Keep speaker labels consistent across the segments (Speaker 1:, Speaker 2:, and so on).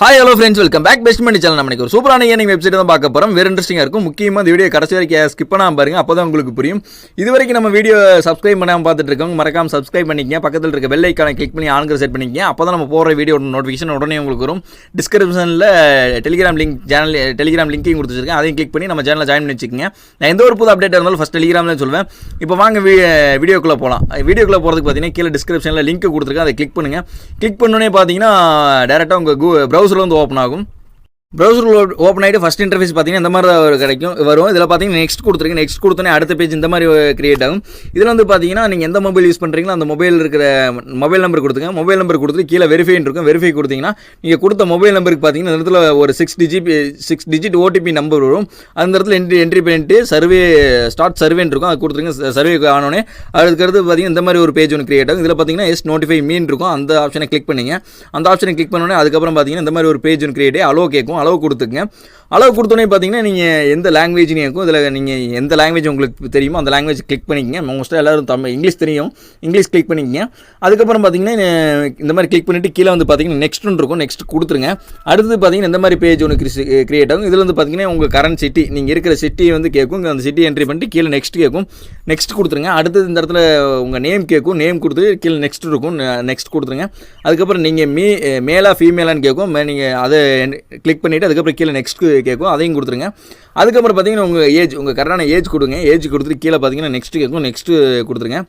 Speaker 1: Hi hello friends, welcome back. Best Mani channel. நம்ம ஒரு சூப்பரான ஏர்னிங் வெப்சைட் தான் பார்க்க போகிறோம். வெரி இன்ட்ரெஸ்டிங்காக இருக்கும். முக்கியமாக இந்த வீடியோ கடைசி வரைக்கும் ஸ்கிப் பண்ணாமல் பாருங்கள், அப்போ தான் உங்களுக்கு புரியும். இது வரைக்கும் நம்ம வீடியோ சப்ஸ்கிரைப் பண்ணாமல் பார்த்துட்டு இருக்கோங்க, மறக்காமல் சப்ஸ்கிரைப் பண்ணிக்கங்க. பக்கத்தில் இருக்க பெல் ஐக்கானை கிளிக் பண்ணி ஆன்கிற செட் பண்ணிக்கங்க. அப்போ தான் நம்ம போகிற வீடியோ நோட்டிஃபிகேஷன் உடனே உங்களுக்கு வரும். டிஸ்கிரிப்ஷனில் டெலிகிராம் லிங்க்கையும் கொடுத்து வச்சிருக்கேன், அதையும் கிளிக் பண்ணி நம்ம சேனலில் ஜாயின் பண்ணி வச்சுக்கோங்க. நான் எந்த ஒரு புது அப்டேட் இருந்தாலும் ஃபஸ்ட் டெலிகிராமில் சொல்லுவேன். இப்போ வாங்க வீடியோக்குள்ளே போகலாம். வீடியோக்குள்ளே போகிறதுக்கு பார்த்தீங்கன்னா கீழே டிஸ்கிரிப்ஷனில் லிங்க் கொடுத்துருக்கேன், அதை கிளிக் பண்ணுங்கள். கிளிக் பண்ணோன்னே பார்த்தீங்கன்னா டேரெக்டாக உங்கள் ப்ரௌசரில் வந்து ஓப்பன் ஆகும். ப்ரௌசர் ஓப்பன் ஆகிட்டு ஃபஸ்ட் இன்டர்ஃபேஸ் பார்த்தீங்கன்னா இந்த மாதிரி தான் கிடைக்கும் வரும். இதில் பார்த்தீங்கன்னா நெக்ஸ்ட் கொடுத்துருங்க. நெக்ஸ்ட் கொடுத்தோன்னே அடுத்த பேஜ் இந்த மாதிரி கிரியேட் ஆகும். இதில் வந்து பார்த்தீங்கன்னா நீங்கள் எந்த மொபைல் யூஸ் பண்ணுறீங்களோ அந்த மொபைல் இருக்கிற மொபைல் நம்பர் கொடுத்துங்க. மொபைல் நம்பர் கொடுத்துட்டு கீழே வெரிஃபைன்னு இருக்கும். வெரிஃபை கொடுத்தீங்கன்னா நீங்கள் கொடுத்த மொபைல் நம்பருக்கு பார்த்தீங்கன்னா இந்த இடத்துல ஒரு 6 டிஜிட் ஓடிபி நம்பர் வரும். அந்த இடத்துல என்ட்ரி பண்ணிட்டு ஸ்டார்ட் சர்வேன்னு இருக்கும், அது கொடுத்துருங்க. சர்வே ஆனோடனே அதுக்கடுத்து பார்த்தீங்கன்னா இந்த மாதிரி ஒரு பேஜ் ஒன்று கிரியேட் ஆகும். இதில் பார்த்தீங்கன்னா நோட்டிஃபை மீன் இருக்கும், அந்த ஆப்ஷனை கிளிக் பண்ணிங்க. அந்த ஆப்ஷனை கிளிக் பண்ணோடனே அதுக்கப்புறம் பார்த்தீங்கன்னா இந்த மாதிரி ஒரு பேஜ் ஒன்று கிரியேட் அலோ கேட்கும். அளவு கொடுத்துங்க. அளவு கொடுத்தோன்னே பார்த்தீங்கன்னா நீங்கள் எந்த லாங்குவேஜ்னு இருக்கும். இதில் நீங்கள் எந்த லாங்குவேஜ் உங்களுக்கு தெரியுமோ அந்த லாங்குவேஜ் கிளிக் பண்ணிக்கங்க. மோஸ்ட்டாக எல்லோரும் இங்கிலீஷ் தெரியும், இங்கிலீஷ் கிளிக் பண்ணிக்கங்க. அதுக்கப்புறம் பார்த்தீங்கன்னா இந்த மாதிரி கிளிக் பண்ணிவிட்டு கீழே வந்து பார்த்தீங்கன்னா நெக்ஸ்ட்னு இருக்கும், நெக்ஸ்ட் கொடுத்துருங்க. அடுத்து பார்த்தீங்கன்னா இந்த மாதிரி பேஜ் ஒன்று கிரியேட் ஆகும். இதில் வந்து பார்த்தீங்கன்னா உங்கள் கரண்ட் சிட்டி, நீங்கள் இருக்கிற சிட்டி வந்து கேட்கும். அந்த சிட்டி என்ட்ரி பண்ணிட்டு கீழே நெக்ஸ்ட் கேட்கும், நெக்ஸ்ட் கொடுத்துருங்க. அடுத்தது இந்த இடத்துல உங்கள் நேம் கேட்கும், நேம் கொடுத்து கீழே நெக்ஸ்ட் இருக்கும், நெக்ஸ்ட் கொடுத்துருங்க. அதுக்கப்புறம் நீங்கள் மேலா ஃபீமேலான்னு கேட்கும், நீங்கள் அதை கிளிக் பண்ணிவிட்டு அதுக்கப்புறம் கீழே நெக்ஸ்ட் கேட்கும், அதையும் கொடுத்துருங்க. அதுக்கப்புறம் பார்த்தீங்கன்னா உங்கள் கரெக்டான ஏஜ் கொடுங்க. ஏஜ் கொடுத்துட்டு கீழே பார்த்தீங்கன்னா நெக்ஸ்ட் கேட்கும், நெக்ஸ்ட் கொடுத்துருங்க.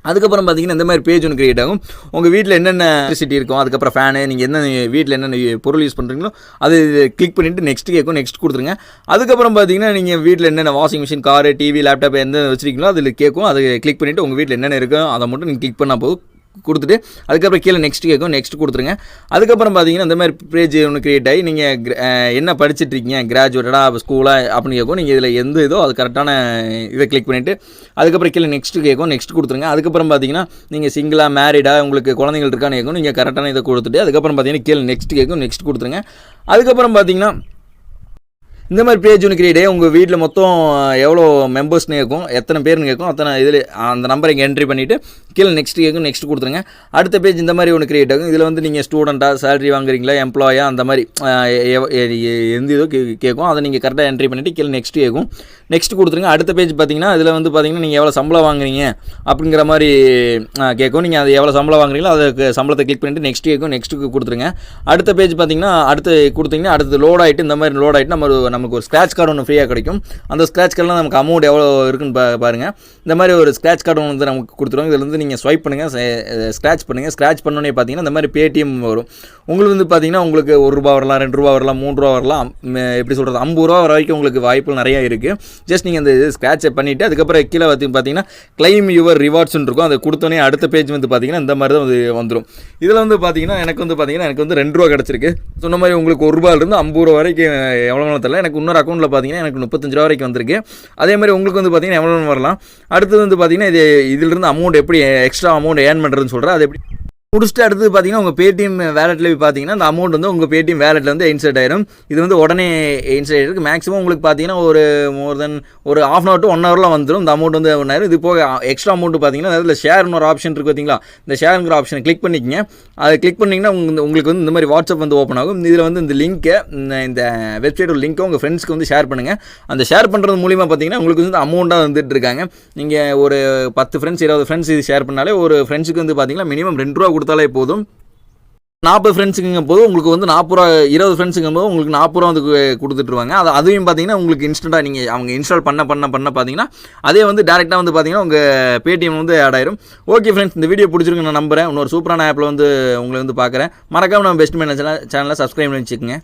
Speaker 1: அதுக்கப்புறம் பார்த்தீங்கன்னா இந்த மாதிரி பேஜ் ஒன்று கிரியேட் ஆகும். உங்கள் வீட்டில் என்னென்ன எலக்ட்ரிசிட்டி இருக்கும், அதுக்கப்புறம் ஃபேனு, நீங்கள் என்ன வீட்டில் என்னென்ன பொருள் யூஸ் பண்ணுறீங்களோ அது கிளிக் பண்ணிவிட்டு நெக்ஸ்ட் கேட்கும், நெக்ஸ்ட் கொடுத்துருங்க. அதுக்கப்புறம் பார்த்தீங்கன்னா நீங்கள் வீட்டில் என்னென்ன washing machine, car, TV, laptop எந்த வச்சுருக்கீங்களோ அதில் கேட்கும், அதை கிளிக் பண்ணிவிட்டு உங்கள் வீட்டில் என்னென்ன இருக்கோ அதை மட்டும் நீங்கள் கிளிக் பண்ணால் போதும். கொடுத்துட்டு அதுக்கப்புறம் கீழே நெக்ஸ்ட் கேட்கும், நெக்ஸ்ட் கொடுத்துருங்க. அதுக்கப்புறம் பார்த்தீங்கன்னா இந்த மாதிரி பேஜ் ஒன்று கிரியேட் ஆகி நீங்கள் என்ன படிச்சுட்ருக்கீங்க, கிராஜுவேட்டடாக ஸ்கூலாக அப்படின்னு கேட்கும். நீங்கள் இதில் எந்த இதோ அது கரெக்டான இதை கிளிக் பண்ணிவிட்டு அதுக்கப்புறம் கீழே நெக்ஸ்ட் கேட்கும், நெக்ஸ்ட் கொடுத்துருங்க. அதுக்கப்புறம் பார்த்தீங்கன்னா நீங்கள் சிங்கிளாக மேரிடாக உங்களுக்கு குழந்தைகள் இருக்கான்னு கேட்கும், நீங்கள் கரெக்டான இதை கொடுத்துட்டு அதுக்கப்புறம் பார்த்தீங்கன்னா கீழே நெக்ஸ்ட் கேட்கும், நெக்ஸ்ட் கொடுத்துருங்க. அதுக்கப்புறம் பார்த்தீங்கன்னா இந்த மாதிரி பேஜ் ஒன்று கிரியேட் ஆகி உங்கள் வீட்டில் மொத்தம் எவ்வளோ மெம்பர்ஸ்னு கேட்கும், எத்தனை பேர்னு கேட்கும், அத்தனை இதில் அந்த நம்பரை இங்கே என்ட்ரி பண்ணிவிட்டு கீழே நெக்ஸ்ட் கேட்கும், நெக்ஸ்ட் கொடுத்துருங்க. அடுத்த பேஜ் இந்த மாதிரி ஒன்று கிரியேட் ஆகும். இதில் வந்து நீங்கள் ஸ்டூடெண்ட்டாக, சேலரி வாங்குறீங்களா, எம்ப்ளாயா, அந்த மாதிரி எந்த இதோ கேட்கும், அதை நீங்கள் கரெக்டாக என்ட்ரி பண்ணிவிட்டு கீழே நெக்ஸ்ட் கேட்கும், நெக்ஸ்ட் கொடுத்துருங்க. அடுத்த பேஜ் பார்த்தீங்கன்னா இதில் வந்து பார்த்தீங்கன்னா நீங்கள் எவ்வளோ சம்பளம் வாங்குறீங்க அப்படிங்கிற மாதிரி கேட்கும். நீங்கள் அது எவ்வளோ சம்பளம் வாங்குறீங்களோ அதுக்கு சம்பளத்தை கிளிக் பண்ணிவிட்டு நெக்ஸ்ட் கேட்கும், நெக்ஸ்ட்டுக்கு கொடுத்துருங்க. அடுத்த பேஜ் பார்த்தீங்கன்னா அடுத்து கொடுத்தீங்கன்னா அடுத்து லோட் ஆகிட்டு இந்த மாதிரி லோட் ஆகிட்டு நமக்கு ஒரு ஸ்க்ராட்ச் கார்டு ஒன்று ஃப்ரீயாக கிடைக்கும். அந்த ஸ்க்ராட்ச் கார்டில் நமக்கு அமௌண்ட் எவ்வளோ இருக்குன்னு பாருங்கள். இந்த மாதிரி ஒரு ஸ்க்ராட்ச் கார்டு ஒன்று வந்து நமக்கு கொடுத்துருவாங்க. இதில் வந்து நீங்கள் ஸ்வைப் பண்ணுங்கள், ஸ்க்ராட்ச் பண்ணுங்கள். ஸ்க்ராட்ச் பண்ணோன்னே பார்த்தீங்கன்னா இந்த மாதிரி பேடிஎம் வரும். உங்களுக்கு வந்து பார்த்தீங்கன்னா உங்களுக்கு ₹1 வரலாம், ₹2 வரலாம், ₹3 வரலாம், எப்படி சொல்கிறது, ₹50 வர வரைக்கும் உங்களுக்கு வாய்ப்புகள் நிறையா இருக்குது. ஜஸ்ட் நீங்கள் அந்த ஸ்க்ராட்சை பண்ணிவிட்டு அதுக்கப்புறம் கீழே பார்த்தீங்கன்னா கிளைம் யுவர் ரிவார்ட்ஸ்ன்னு இருக்கும். அதை கொடுத்தோன்னே அடுத்த பேஜ் வந்து பார்த்தீங்கன்னா இந்த மாதிரி தான் வந்துடும். இதில் வந்து பார்த்தீங்கன்னா எனக்கு வந்து ₹2 கிடச்சிருக்கு. சொன்ன மாதிரி உங்களுக்கு ₹1 ₹50 வரைக்கும் எவ்வளோ தெரியல. எனக்கு இன்னொரு அக்கௌண்ட்டில் பார்த்தீங்கன்னா எனக்கு ₹35 வரைக்கும் வந்திருக்கு. அதே மாதிரி உங்களுக்கு வந்து பார்த்தீங்கன்னா எவ்வளோ வரலாம். அடுத்தது வந்து பார்த்தீங்கன்னா இதிலிருந்து அமௌண்ட் எப்படி எக்ஸ்ட்ரா அமௌண்ட் ஏர்ன் பண்ணுறதுன்னு சொல்கிறேன். அது எப்படி முடிச்சுட்டு அடுத்து பார்த்தீங்கன்னா உங்கள் பேடிஎம் வேலெட்டில் போய் பார்த்தீங்கன்னா அந்த அமௌண்ட் வந்து உங்கள் பேடிஎம் வேலெட்டில் வந்து இன்சர்ட் ஆயிரும். இது வந்து உடனே இன்சர்ட் ஆகிருக்கு. மேக்ஸிமம் உங்களுக்கு பார்த்தீங்கன்னா மோர் தென் ஒரு ½ hour to 1 hour வந்துடும். இந்த அமௌண்ட் வந்து ஒன்றாயிரம். இது போக எக்ஸ்ட்ரா அமௌண்ட் பார்த்தீங்கன்னா அதில் ஷேர்னு ஒரு ஆப்ஷன் இருக்குது பார்த்தீங்களா, இந்த ஷேருங்கிற ஆப்ஷனை கிளிக் பண்ணிக்கங்க. அதை கிளிக் பண்ணிங்கன்னா உங்களுக்கு வந்து இந்த மாதிரி வாட்ஸ்அப் வந்து ஓப்பன் ஆகும். இதில் வந்து இந்த லிங்க்கை, இந்த வெப்சைட்டோட லிங்க்கை உங்கள் ஃப்ரெண்ட்ஸ்க்கு வந்து ஷேர் பண்ணுங்கள். அந்த ஷேர் பண்ணுறது மூலிமா பார்த்தீங்கன்னா உங்களுக்கு வந்து அமௌண்ட்டாக வந்துட்டு இருக்காங்க. நீங்கள் ஒரு 10 ஃப்ரெண்ட்ஸ் 20 ஃப்ரெண்ட்ஸ் இது ஷேர் பண்ணாலே ஒரு ஃப்ரெண்ட்ஸுக்கு வந்து பார்த்தீங்கன்னா மினிமம் ₹2 கொடுத்தாலே போதும். 40 ஃப்ரெண்ட்ஸுங்கும் போது உங்களுக்கு வந்து ₹40, 20 ஃப்ரெண்ட்ஸுங்கும் போது உங்களுக்கு ₹40 வந்து கொடுத்துட்ருவாங்க. அதையும் பார்த்தீங்கன்னா உங்களுக்கு இன்ஸ்டண்ட்டாக நீங்கள் அவங்க இன்ஸ்டால் பண்ண பார்த்தீங்கன்னா அதே வந்து டேரெக்டாக வந்து பார்த்தீங்கன்னா உங்கள் பேடிஎம் வந்து ஆட் ஆயிரும். ஓகே ஃப்ரெண்ட்ஸ், இந்த வீடியோ பிடிச்சிருக்கு நான் நம்புகிறேன். இன்னொரு சூப்பரான ஆப்பில் வந்து உங்களை வந்து பார்க்குறேன். மறக்காமல் நம்ம பெஸ்ட் மேனேஜர் சேனலை சப்ஸ்கிரைப் பண்ணி வச்சுக்கோங்க.